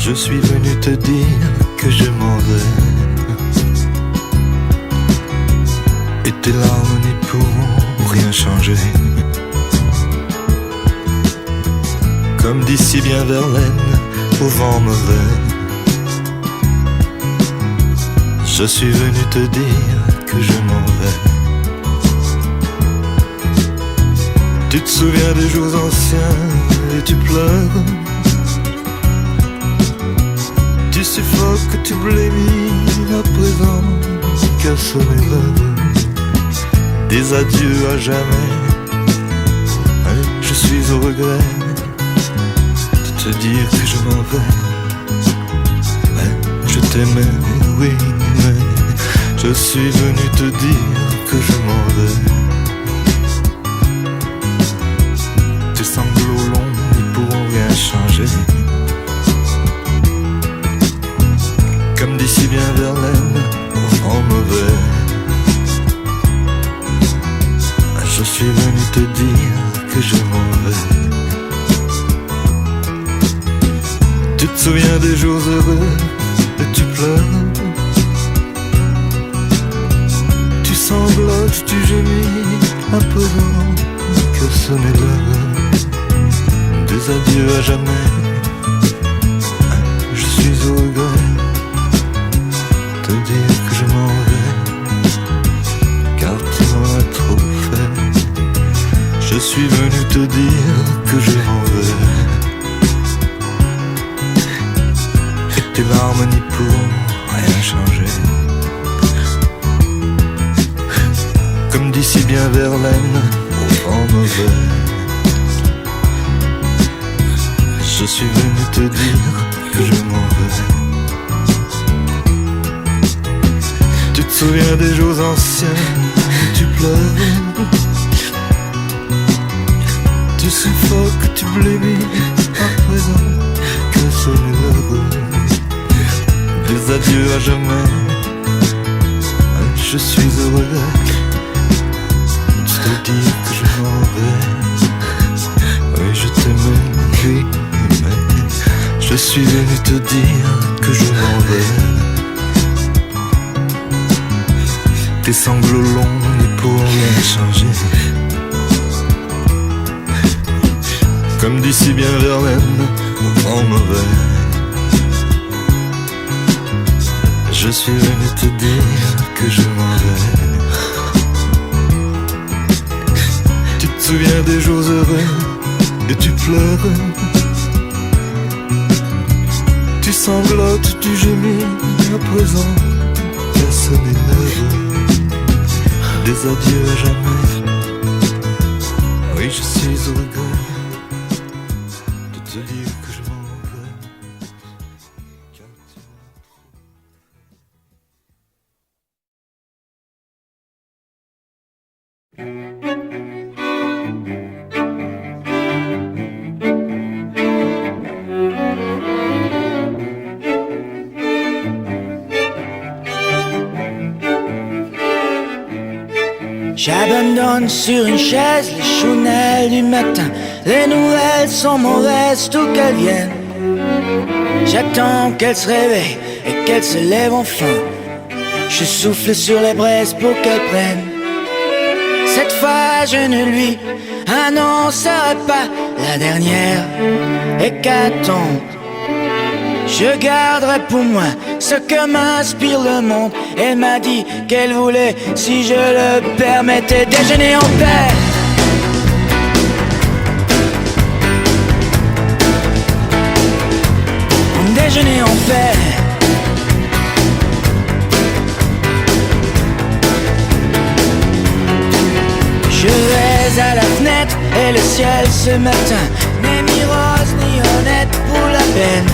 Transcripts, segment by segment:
Je suis venu te dire que je m'en vais, et tes larmes n'y pourront rien changer. Comme dit si bien Verlaine, au vent mauvais, je suis venu te dire que je m'en vais. Tu te souviens des jours anciens et tu pleures. Tu suffoques, tu blémis à présent qu'à sonner l'heure des adieux à jamais. Je suis au regret de te dire que je m'en vais. Je t'aimais, oui, mais je suis venu te dire que je m'en vais. Tes sanglots longs ne pourront rien changer. Comme dit si bien Verlaine, au vent mauvais, je suis venu te dire que je m'en vais. Tu te souviens des jours heureux et tu pleures. Tu sanglotes, tu gémis à présent que sonner l'heure des adieux à jamais. Je suis au regret te dire que je m'en vais, car tu m'en as trop fait. Je suis venu te dire que je m'en vais, et tes larmes n'y pourront rien changer. Comme dit si bien Verlaine, au vent mauvais, je suis venu te dire que je m'en vais. Tu te souviens des jours anciens où tu pleures. Tu suffoques, tu blémis à présent que sonne l'heure des adieux à jamais. Je suis heureux de te dire que je m'en vais. Oui, je t'aimais, oui, mais je suis venu te dire que je m'en vais. Tes sanglots longs n'y pourront rien changer. Comme dit si bien Verlaine, au vent mauvais, je suis venu te dire que je m'en vais. Tu te souviens des jours heureux et tu pleures. Tu sanglotes, tu gémis à présent qu'à sonner l'heure des adieux à jamais. Oui, je suis au regret de te dire que je m'en vais, car tu m'as J'abandonne sur une chaise les chounelles du matin. Les nouvelles sont mauvaises, tout qu'elles viennent. J'attends qu'elle se réveille et qu'elle se lève enfin. Je souffle sur les braises pour qu'elle prenne. Cette fois je ne lui annoncerai pas la dernière hécatombe. Je garderai pour moi ce que m'inspire le monde. Elle m'a dit qu'elle voulait, si je le permettais, déjeuner en paix. Déjeuner en paix. Je vais à la fenêtre et le ciel ce matin n'est ni rose ni honnête pour la peine.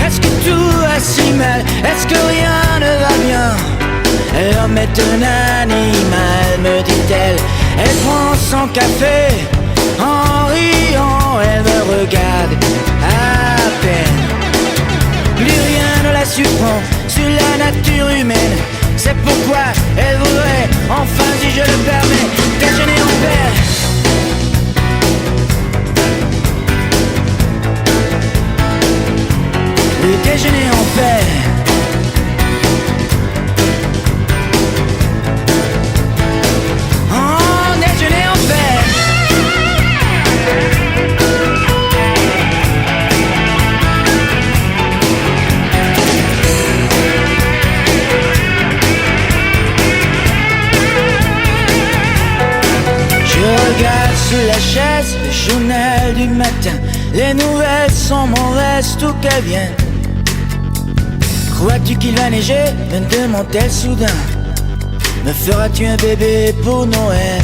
Est-ce que tout va si mal? Est-ce que rien ne va bien? L'homme est un animal, me dit-elle. Elle prend son café, en riant, elle me regarde à peine. Plus rien ne la surprend sur la nature humaine. C'est pourquoi elle voudrait, enfin si je le permets, déjeuner en paix. déjeuner en paix. En déjeuner en paix. Je regarde sous la chaise le journal du matin. Les nouvelles sont mauvaises, tout qu'elles viennent. Crois-tu qu'il va neiger? Me demande-t-elle soudain. Me feras-tu un bébé pour Noël?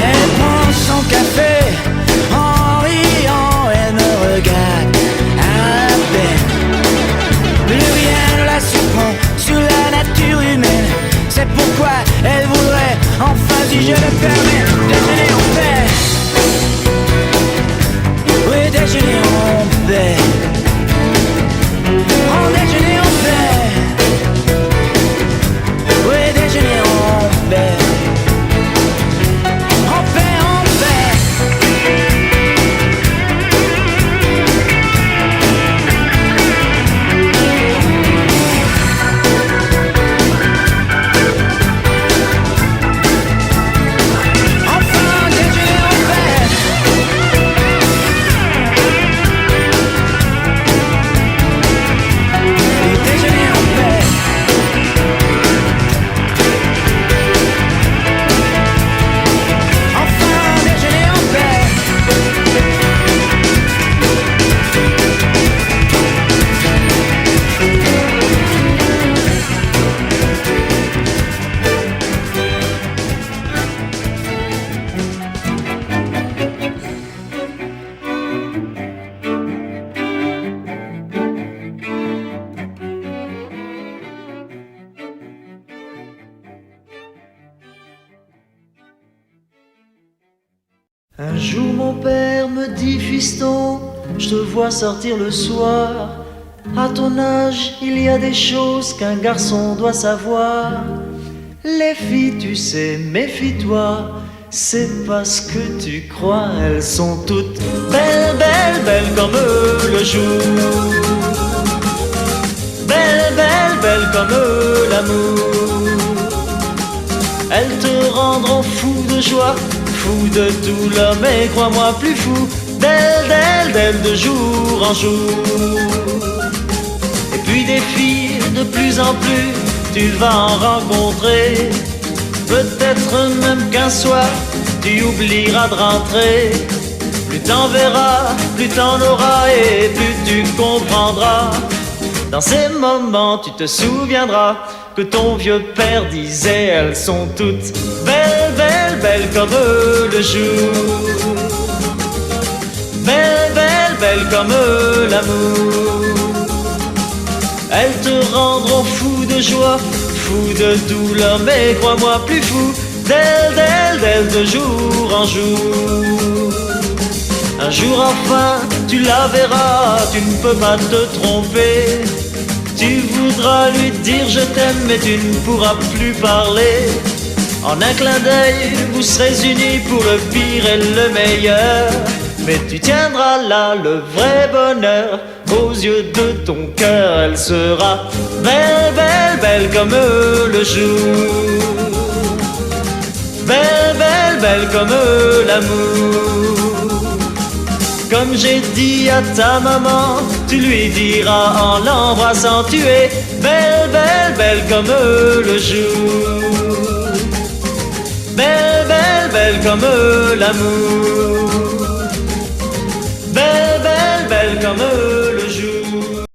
Elle prend son café, en riant, elle me regarde à peine. Plus rien ne la surprend sur la nature humaine. C'est pourquoi elle voudrait, enfin si je le permets, déjeuner en paix. Oui, déjeuner en paix. En déjeuner en paix. Oui, déjeuner en paix. En paix, en paix. Enfin, déjeuner en paix. Oui, déjeuner en paix. Enfin, déjeuner en paix. Un jour mon père me dit: fiston, je te vois sortir le soir. À ton âge, il y a des choses qu'un garçon doit savoir. Les filles, tu sais, méfie-toi. C'est parce que tu crois, elles sont toutes belles, belles, belles comme le jour. Belles, belles, belles comme l'amour. Elles te rendront fou de joie, fou de douleur, mais crois-moi plus fou d'elles, d'elles, d'elles de jour en jour. Et puis des filles de plus en plus, tu vas en rencontrer. Peut-être même qu'un soir, tu oublieras de rentrer. Plus t'en verras, plus t'en auras et plus tu comprendras. Dans ces moments, tu te souviendras que ton vieux père disait: elles sont toutes belles, belles, belles comme le jour. Belles, belles, belles comme l'amour. Elles te rendront fou de joie, fou de douleur, mais crois-moi plus fou d'elles, d'elles, d'elles de jour en jour. Un jour enfin, tu la verras, tu ne peux pas te tromper. Tu voudras lui dire je t'aime, mais tu ne pourras plus parler. En un clin d'œil, vous serez unis pour le pire et le meilleur. Mais tu tiendras là le vrai bonheur. Aux yeux de ton cœur, elle sera belle, belle, belle comme le jour. Belle, belle, belle comme l'amour. Comme j'ai dit à ta maman, tu lui diras en l'embrassant: tu es belle, belle, belle comme le jour. Belle, belle, belle comme l'amour. Belle, belle, belle comme le jour.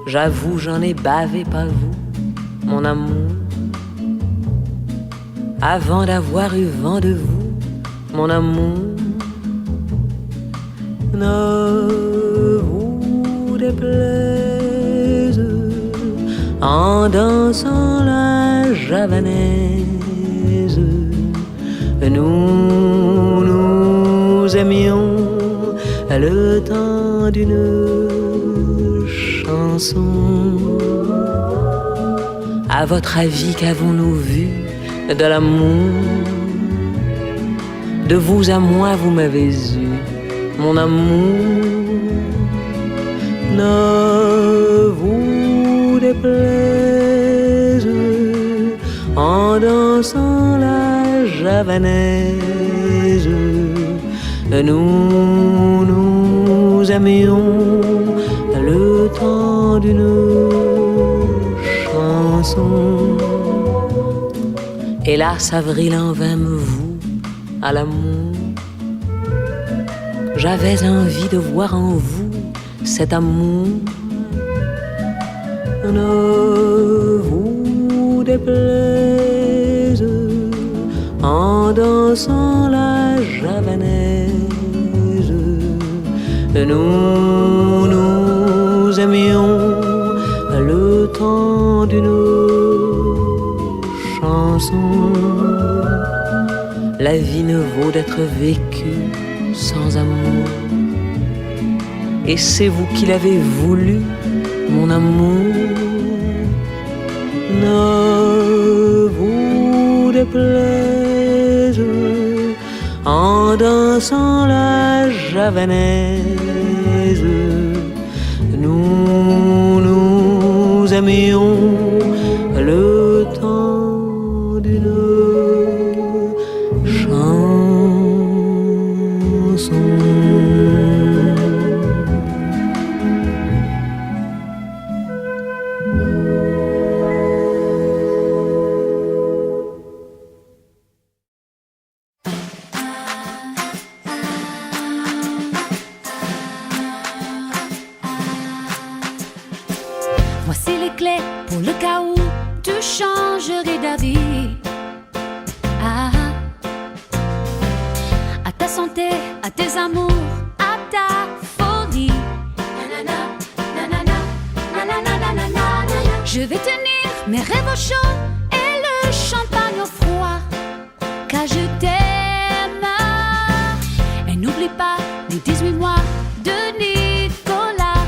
J'avoue, j'en ai bavé, pas vous, mon amour. Avant d'avoir eu vent de vous, mon amour. Ne vous déplaise en dansant la javanaise. Nous aimions le temps d'une chanson. À votre avis, qu'avons-nous vu de l'amour? De vous à moi, vous m'avez eu, mon amour. Ne vous déplaise en dansant la javanaise. Nous aimions le temps d'une chanson. Hélas, avril en vint me voue à l'amour. J'avais envie de voir en vous cet amour. Ne vous déplaise en dansant la javanaise. Nous aimions le temps d'une chanson. La vie ne vaut d'être vécue sans amour. Et c'est vous qui l'avez voulu, mon amour. Ne vous déplaise en dansant la javanaise. Nous aimions le temps d'une chanson. Voici les clés pour le cas où tu changerais d'avis. À ta santé, à tes amours, à ta folie. Je vais tenir mes rêves au chaud et le champagne au froid, car je t'aime. Et n'oublie pas les 18 mois de Nicolas.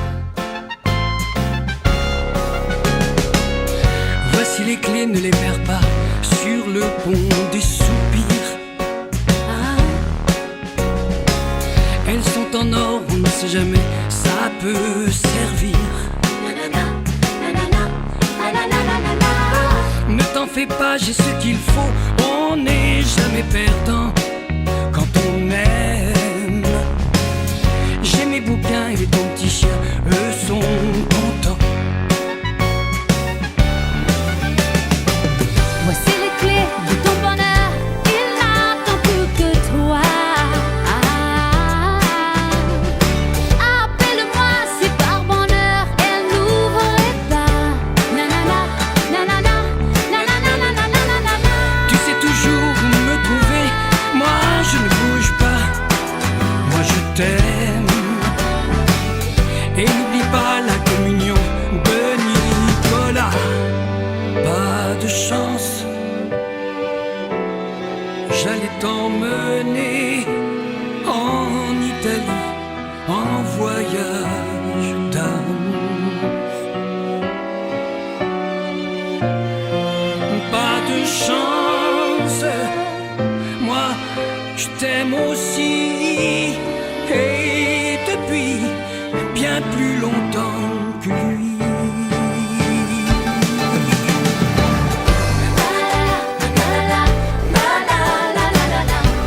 Voici les clés, ne les perds pas sur le pont des soupirs. Elles sont en or, on ne sait jamais, ça peut servir. Ne t'en fais pas, j'ai ce qu'il faut, on n'est jamais perdant quand on aime. J'ai mes bouquins et ton petit chien, eux sont contents. Voici les clés de ton bonheur, il n'attend plus que toi. Appelle-moi si par bonheur elle n'ouvrait pas. Nanana, nanana, nanana, nanana, nanana. Tu sais toujours où me trouver, moi je ne bouge pas, moi je t'aime. Et n'oublie pas la communion de Nicolas. Pas de chance, j'allais t'emmener en Italie, en voyage d'amour. Pas de chance, moi je t'aime aussi. Et depuis bien plus longtemps que lui.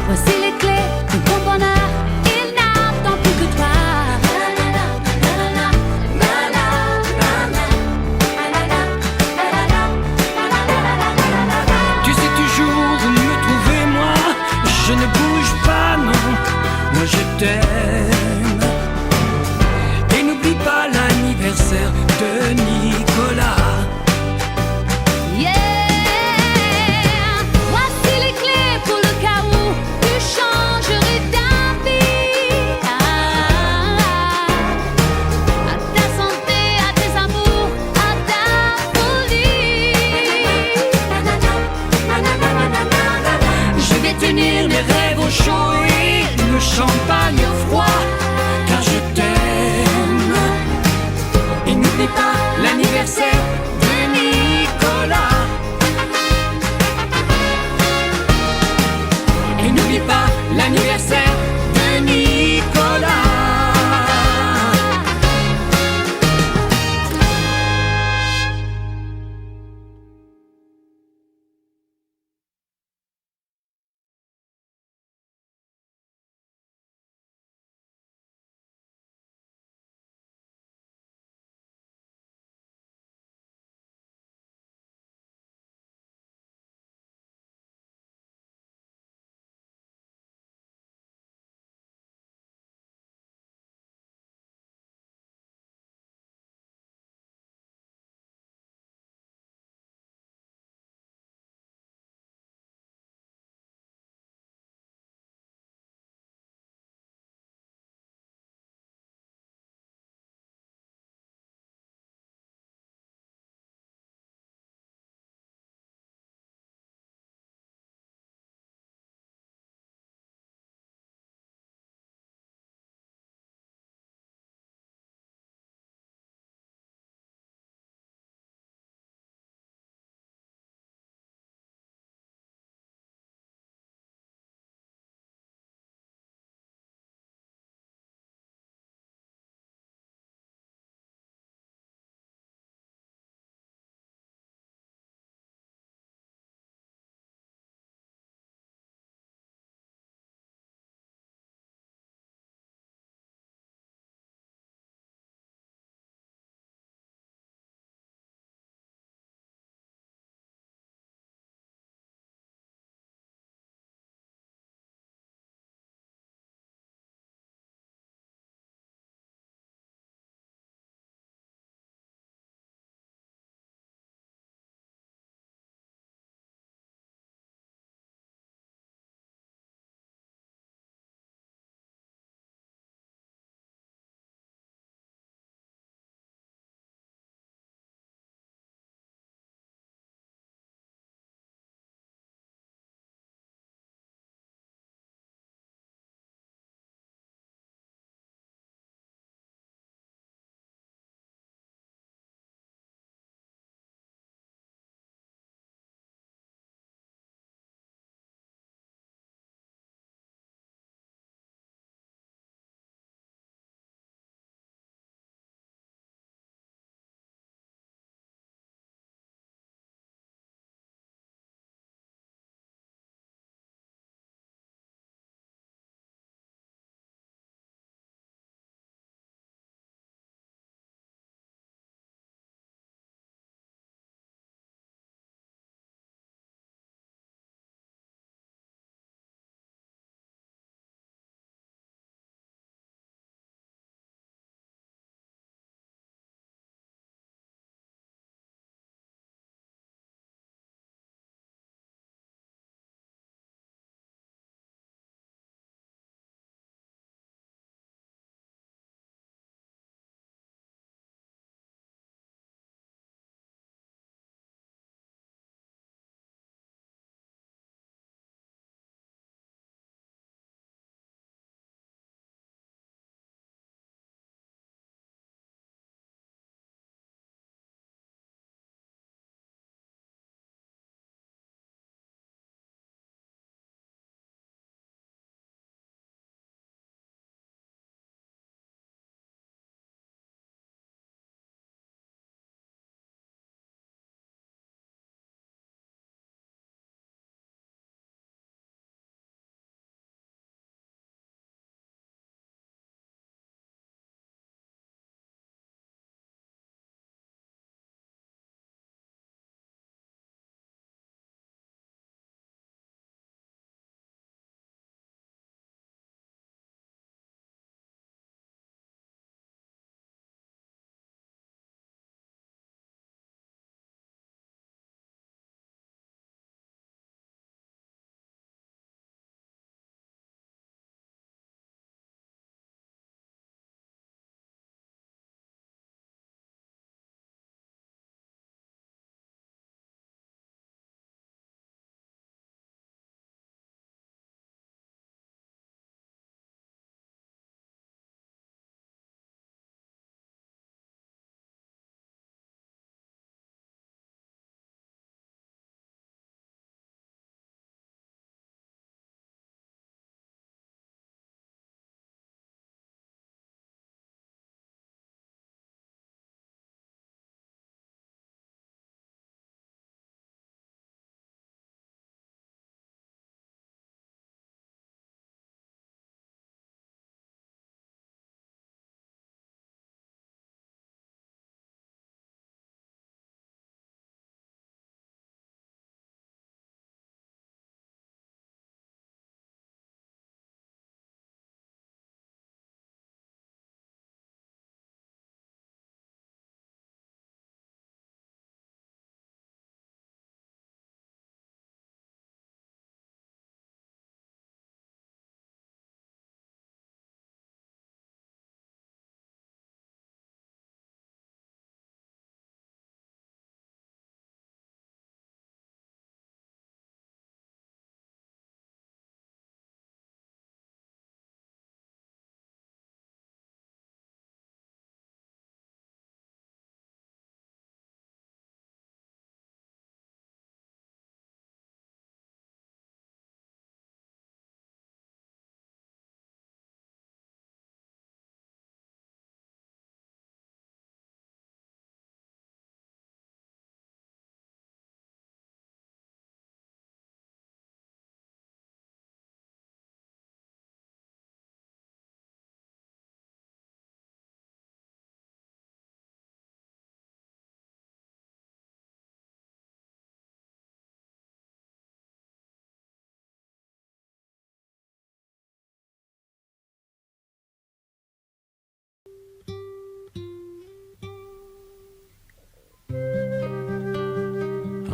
Voici les clés de ton bonheur, il n'attend plus que toi. Tu sais toujours où me trouver, moi je ne bouge pas, non, moi je t'aime. Et n'oublie pas l'anniversaire de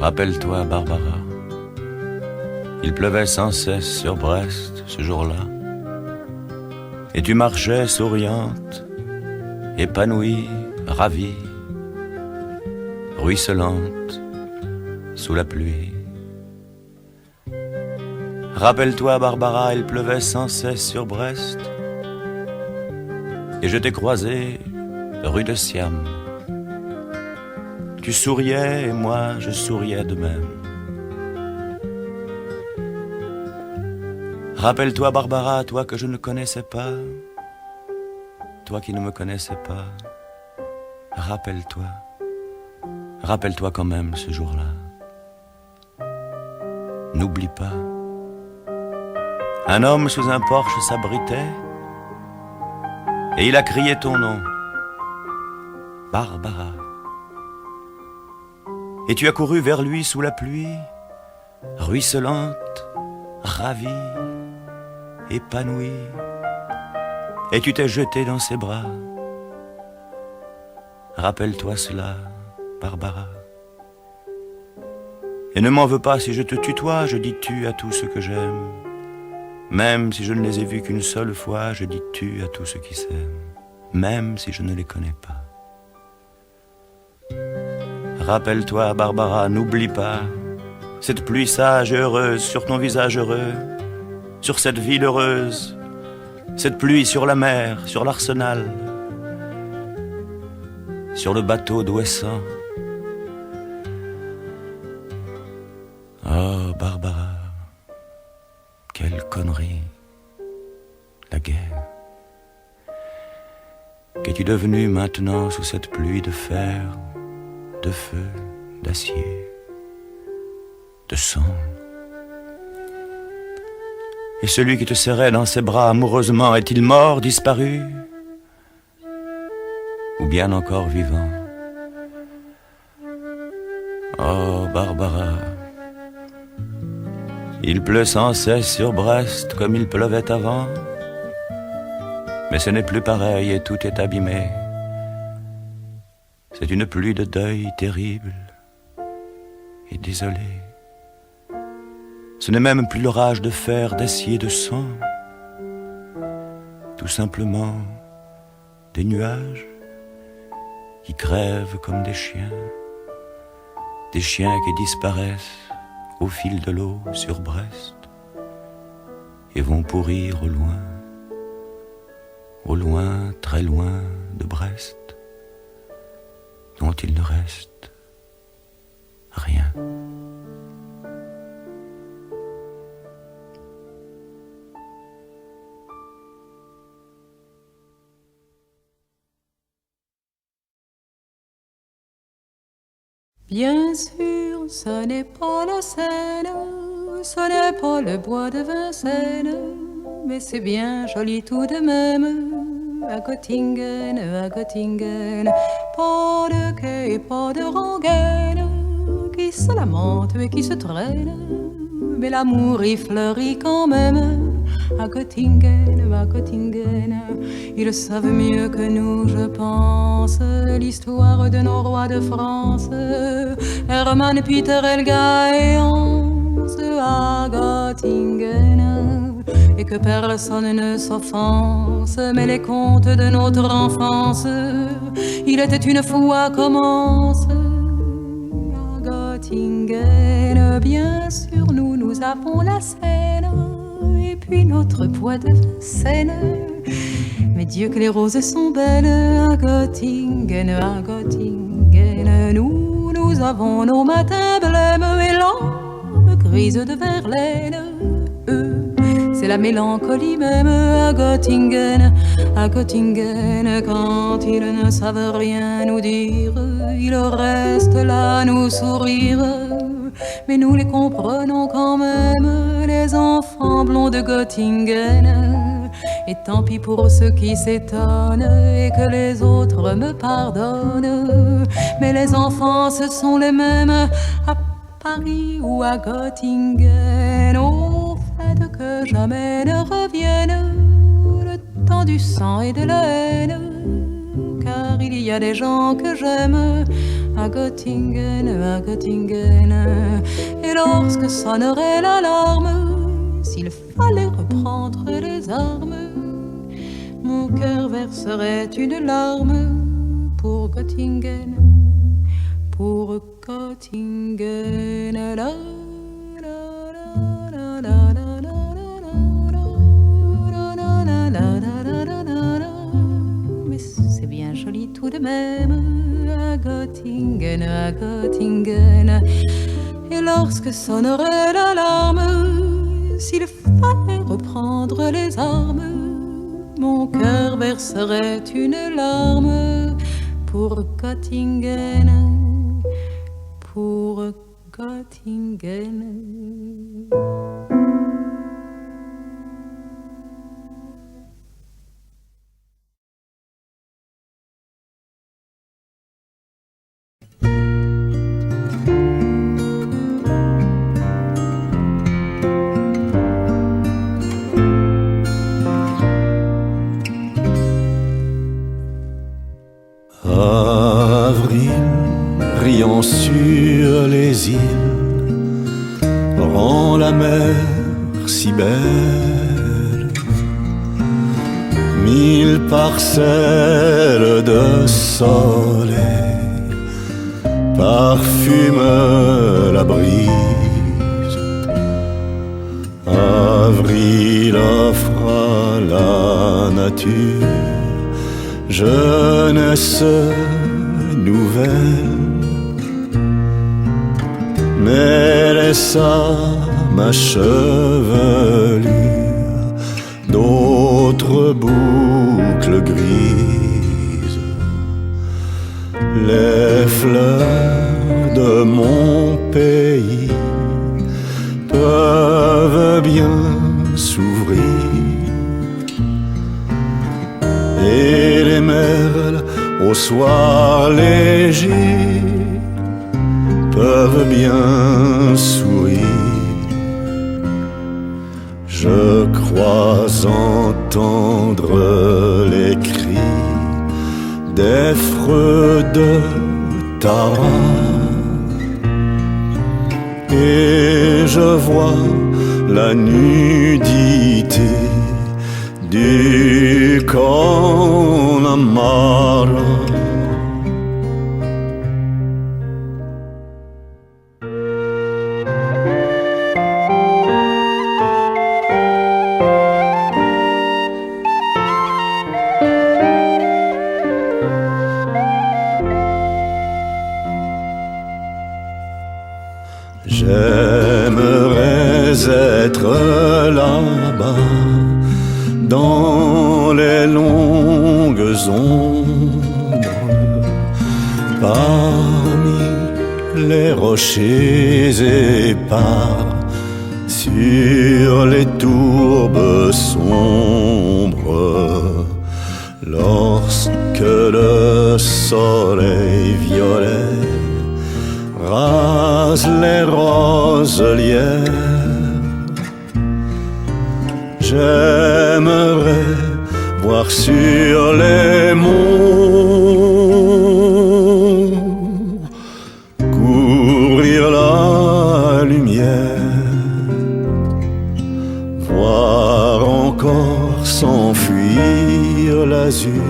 Rappelle-toi, Barbara, il pleuvait sans cesse sur Brest ce jour-là, et tu marchais souriante, épanouie, ravie, ruisselante sous la pluie. Rappelle-toi, Barbara, il pleuvait sans cesse sur Brest, et je t'ai croisé rue de Siam. Tu souriais et moi je souriais de même. Rappelle-toi, Barbara, toi que je ne connaissais pas, toi qui ne me connaissais pas. Rappelle-toi, rappelle-toi quand même ce jour-là. N'oublie pas. Un homme sous un porche s'abritait et il a crié ton nom, Barbara. Et tu as couru vers lui sous la pluie, ruisselante, ravie, épanouie, et tu t'es jeté dans ses bras. Rappelle-toi cela, Barbara. Et ne m'en veux pas si je te tutoie, je dis tu à tout ce que j'aime. Même si je ne les ai vus qu'une seule fois, je dis tu à tous ceux qui s'aiment, même si je ne les connais pas. Rappelle-toi, Barbara, n'oublie pas cette pluie sage et heureuse sur ton visage heureux, sur cette ville heureuse, cette pluie sur la mer, sur l'arsenal, sur le bateau d'Ouessant. Oh, Barbara, quelle connerie, la guerre. Qu'es-tu devenue maintenant sous cette pluie de fer, de feu, d'acier, de sang? Et celui qui te serrait dans ses bras amoureusement, est-il mort, disparu, ou bien encore vivant? Oh, Barbara, il pleut sans cesse sur Brest comme il pleuvait avant, mais ce n'est plus pareil et tout est abîmé. C'est une pluie de deuil terrible et désolée. Ce n'est même plus l'orage de fer, d'acier, de sang. Tout simplement des nuages qui crèvent comme des chiens qui disparaissent au fil de l'eau sur Brest et vont pourrir au loin, très loin de Brest, dont il ne reste rien. Bien sûr, ce n'est pas la Seine, ce n'est pas le bois de Vincennes, mais c'est bien joli tout de même, à Göttingen, pas de quai, pas de rengaine, qui se lamente et qui se traîne, mais l'amour y fleurit quand même, à Göttingen. Ils savent mieux que nous, je pense, l'histoire de nos rois de France, Hermann, Peter, Helga et Hans, à Göttingen. Et que personne ne s'offense, mais les contes de notre enfance, il était une fois commence, à Göttingen. Bien sûr, nous avons la Seine, et puis notre bois de Vincennes. Mais Dieu que les roses sont belles à Göttingen. Nous avons nos matins blêmes et l'âme grise de Verlaine. C'est la mélancolie même à Göttingen. Quand ils ne savent rien nous dire, ils restent là à nous sourire. Mais nous les comprenons quand même, les enfants blonds de Göttingen. Et tant pis pour ceux qui s'étonnent et que les autres me pardonnent. Mais les enfants, ce sont les mêmes à Paris ou à Göttingen. Au fait que jamais ne revienne le temps du sang et de la haine. Car il y a des gens que j'aime à Göttingen, à Göttingen. Et lorsque sonnerait l'alarme, s'il fallait reprendre les armes, mon cœur verserait une larme pour Göttingen, pour Göttingen. La, la, la, la, la, la, la. Mais c'est bien joli tout de même à Göttingen, à Göttingen. Et lorsque sonnerait l'alarme, s'il fallait reprendre les armes, mon cœur verserait une larme pour Göttingen, pour Göttingen. Avril, riant sur les îles, rend la mer si belle. 1000 parcelles de soleil parfument la brise. Avril offre à la nature jeunesse nouvelle, mais laissa ma chevelure d'autres boucles grises. Les fleurs de mon pays peuvent bien s'ouvrir, et les merles au soir léger peuvent bien sourire. Je crois entendre les cris des freux de Tara, et je vois la nudité du Connemara. J'aimerais être là-bas dans les longues ombres, parmi les rochers épars, sur les tourbes sombres, lorsque le soleil violet rase les roselières. J'aimerais voir sur les monts courir la lumière, voir encore s'enfuir l'azur,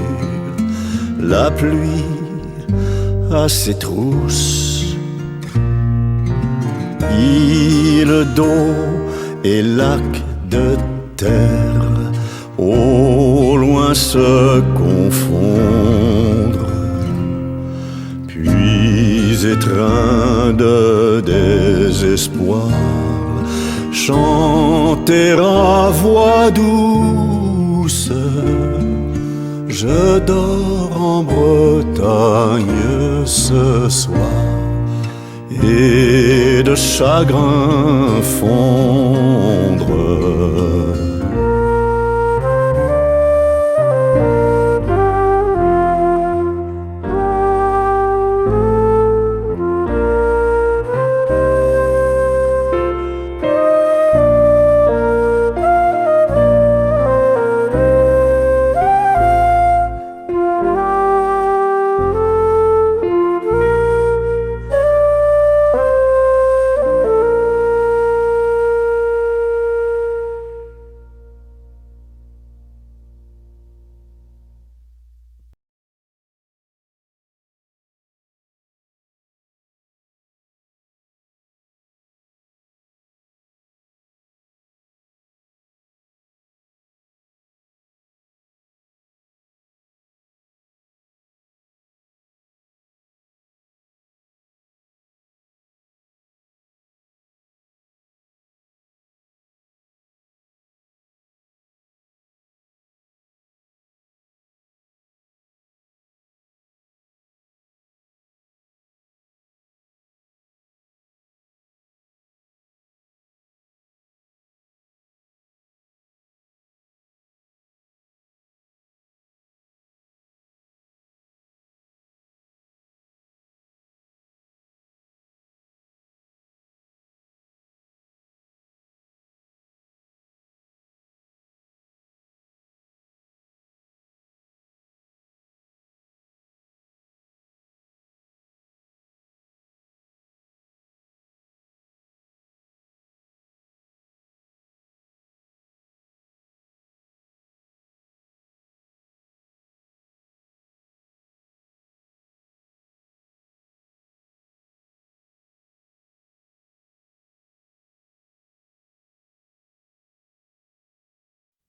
la pluie à ses trousses, îles d'eau et lacs de terre au loin se confondre, puis étreint de désespoir, chanter à voix douce. Je dors en Bretagne ce soir, et de chagrin fondre.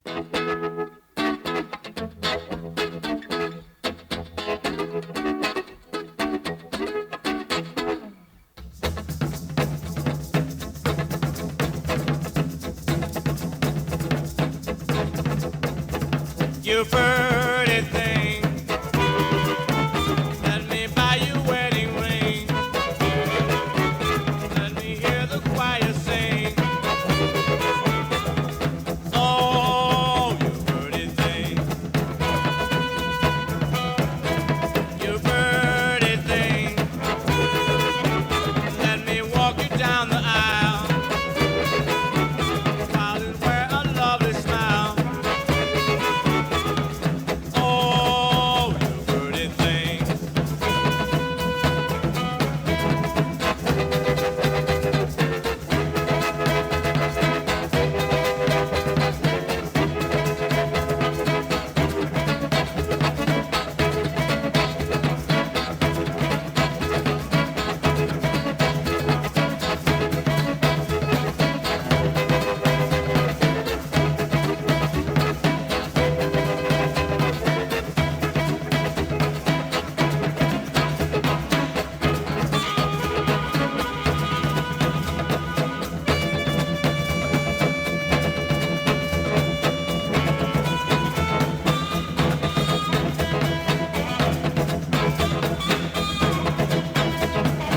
You pretty thing, let me buy you a wedding ring. Let me hear the choir sing. Oh, you pretty thing, you pretty thing. Let me walk you down the aisle, while you wear a lovely smile.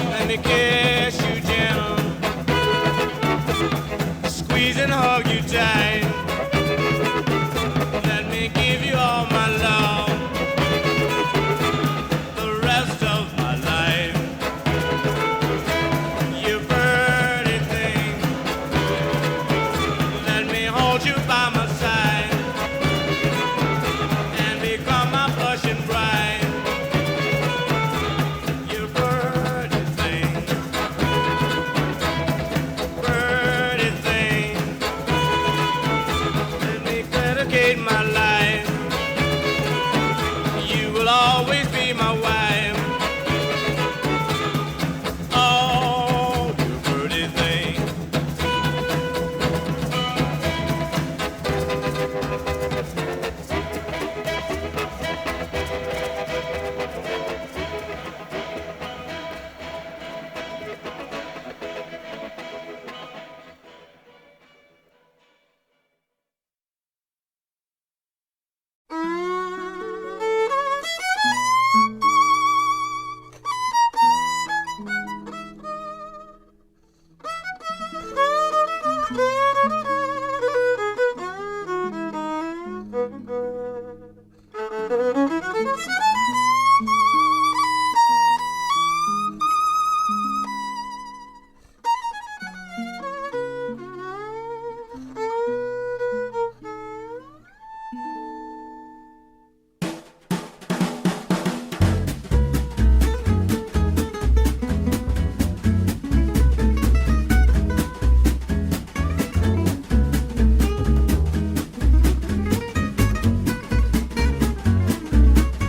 Let me kiss you gentle, squeeze and hug you tight. Let me give you all my love, the rest of my life. You pretty thing, let me hold you by my side and become my blushing bride. You pretty thing, pretty thing, let me dedicate my life. You will always be my wife. Oh, you pretty thing.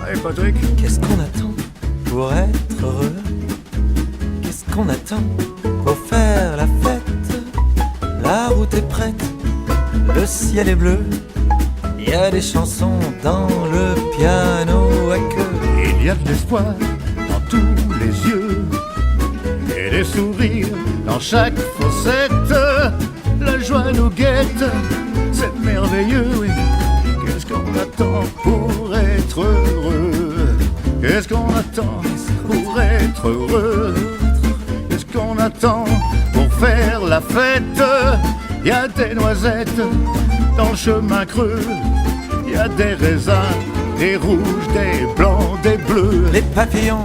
Allez Patrick, Qu'est-ce qu'on attend pour être heureux? Qu'est-ce qu'on attend pour faire la fête? La route est prête, le ciel est bleu, il y a des chansons dans le piano à queue. il y a de l'espoir dans tous les yeux et des sourires dans chaque fossette. La joie nous guette, c'est merveilleux, oui. Qu'est-ce qu'on attend pour être heureux? Qu'est-ce qu'on attend pour être heureux? Qu'est-ce qu'on attend pour faire la fête? Y a des noisettes dans le chemin creux, y a des raisins, des rouges, des blancs, des bleus. Les papillons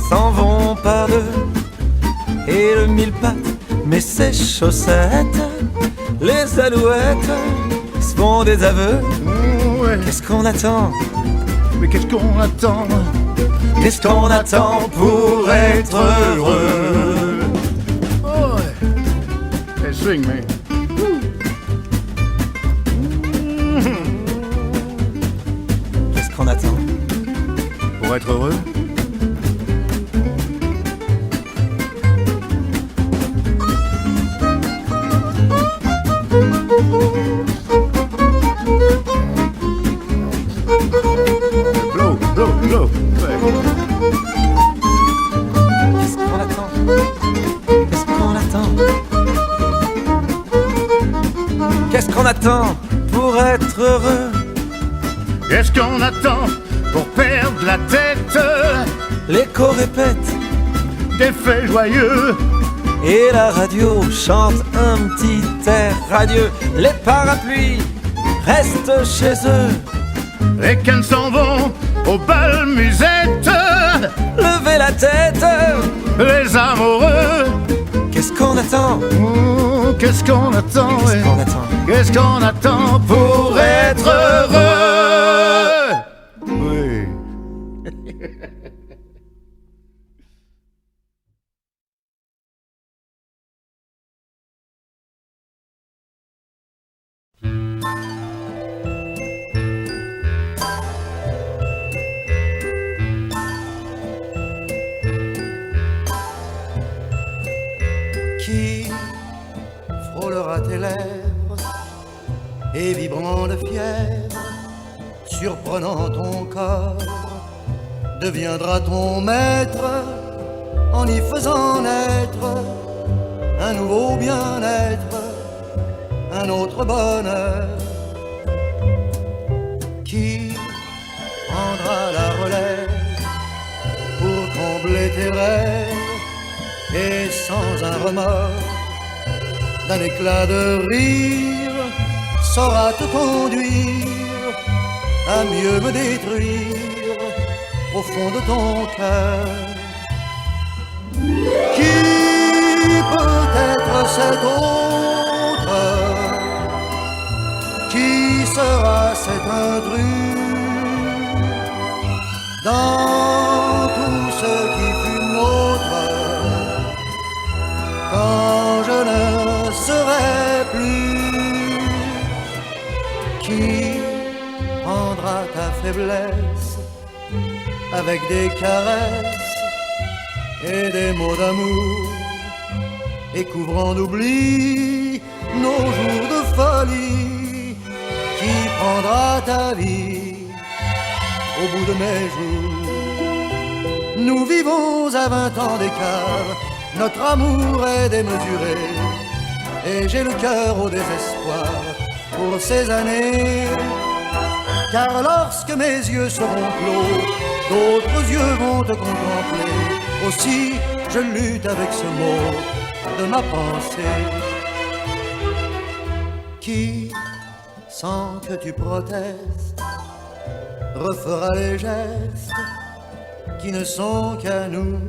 s'en vont par deux et le mille pattes met ses chaussettes. Les alouettes se font des aveux. Ouais. Qu'est-ce qu'on attend? Mais qu'est-ce qu'on attend? Qu'est-ce qu'on attend pour être heureux? Oh, ouais. Hey, swing, man. Qu'est-ce qu'on attend Pour être heureux? Blow, blow, blow. Qu'est-ce qu'on attend? Qu'est-ce qu'on attend? Qu'est-ce qu'on attend pour être heureux? Qu'est-ce qu'on attend pour perdre la tête? L'écho répète des faits joyeux et la radio chante un petit air radieux. Les parapluies restent chez eux, les cannes s'en vont au bal musette. Levez la tête, les amoureux. Qu'est-ce qu'on attend? Qu'est-ce qu'on attend? Qu'est-ce qu'on attend? Qu'est-ce qu'on attend pour être heureux? Oui. Qui frôlera tes lèvres et vibrant de fièvre, surprenant ton corps, deviendra ton maître en y faisant naître un nouveau bien-être, un autre bonheur. Qui prendra la relève pour combler tes rêves et sans un remords, d'un éclat de rire, saura te conduire à mieux me détruire au fond de ton cœur. Qui peut être cet autre? Qui sera cet intrus dans tout ce qui fut nôtre? Quand je ne serai plus, qui prendra ta faiblesse avec des caresses et des mots d'amour, et couvrant d'oubli nos jours de folie? Qui prendra ta vie au bout de mes jours? Nous vivons à 20 ans d'écart, notre amour est démesuré, et j'ai le cœur au désespoir pour ces années. Car lorsque mes yeux seront clos, d'autres yeux vont te contempler. Aussi je lutte avec ce mot de ma pensée. Qui, sans que tu protestes, refera les gestes qui ne sont qu'à nous?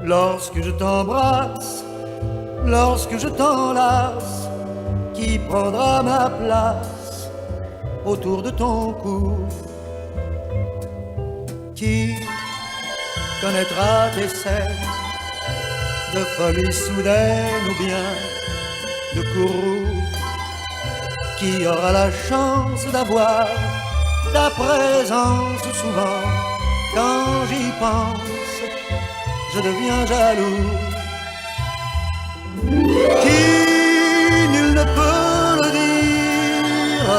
Lorsque je t'embrasse, lorsque je t'enlace, qui prendra ma place autour de ton cou? Qui connaîtra tes scènes de folie soudaine ou bien de courroux? Qui aura la chance d'avoir ta présence souvent? Quand j'y pense, je deviens jaloux. Qui, nul ne peut le dire,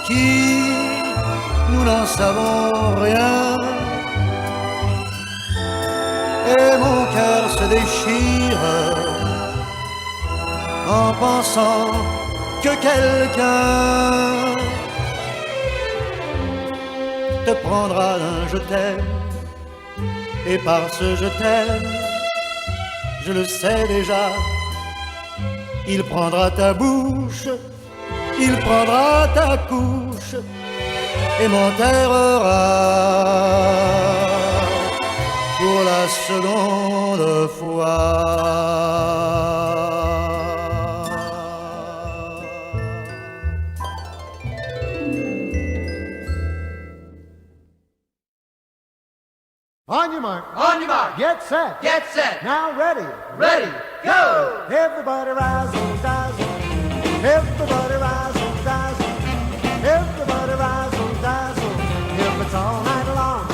qui, nous n'en savons rien, et mon cœur se déchire en pensant que quelqu'un te prendra d'un je t'aime. Et par ce je t'aime, je le sais déjà, il prendra ta bouche, il prendra ta couche et m'enterrera pour la seconde fois. On your mark, get set, now ready, go! Everybody razzle dazzle, everybody razzle dazzle, everybody razzle dazzle, if it's all night long.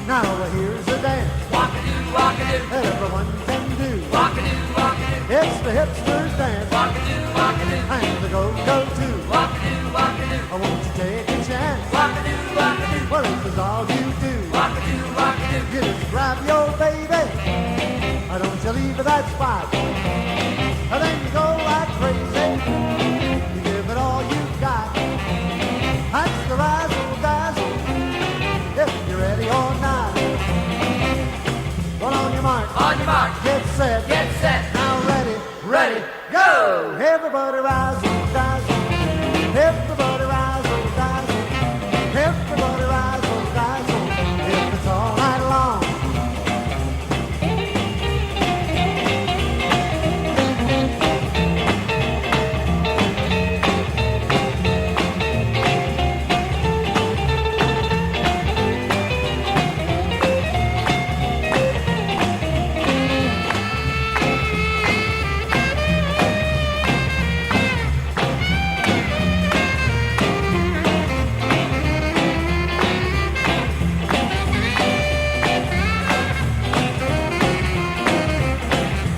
Now here's the dance, Rock-a-doo, everyone can do, rock-a-doo, it's the hipsters dance, rock-a-doo, and the go-go too. rock-a-doo, I want you to take a chance. Everybody razzle dazzle. Everybody razzle dazzle. Everybody razzle dazzle. If it's all night long.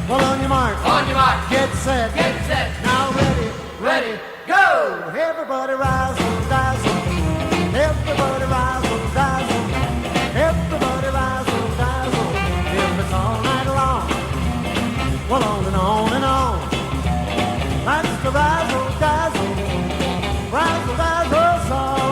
Well, on your mark. On your mark. Get set. Get set. Now ready. Ready, go! Everybody razzle dazzle. Everybody razzle dazzle. Everybody razzle dazzle. If it's all night long. Well, on and on and on. That's the razzle dazzle. Razzle dazzle song.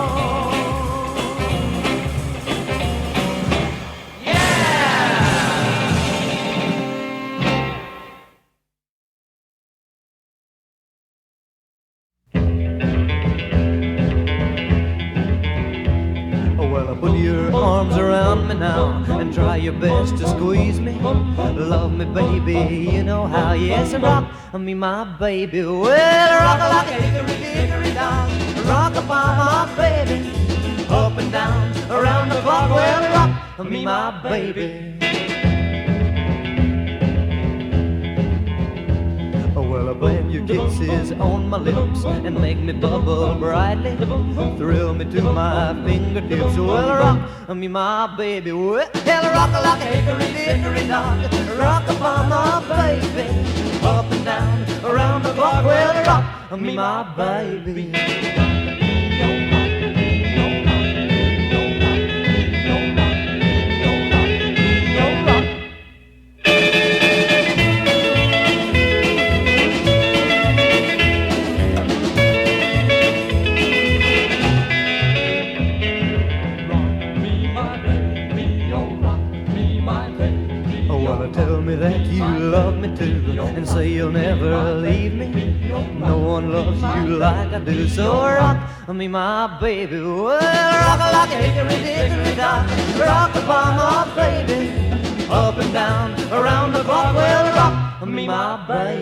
Well, put your arms around me now and try your best to squeeze me. Love me, baby, you know how. Yes, rock me, my baby. Well, rock like a hickory dickory down. Rock upon my baby, up and down, around the clock. Well, rock me, my baby. Well, blame your kisses on my lips and make me bubble brightly. Thrill me to my fingertips. Well, rock me, my baby. Well, rock like a hickory dickory dock. Rock upon my baby, up and down, around the clock. Well, rock me, my baby. Tell me that you love me too, and say you'll never leave me. No one loves you like I do, so rock me, my baby. Well, rock like a hickory dickory dock. Rock upon my baby, up and down, around the clock. Well, rock me, my baby.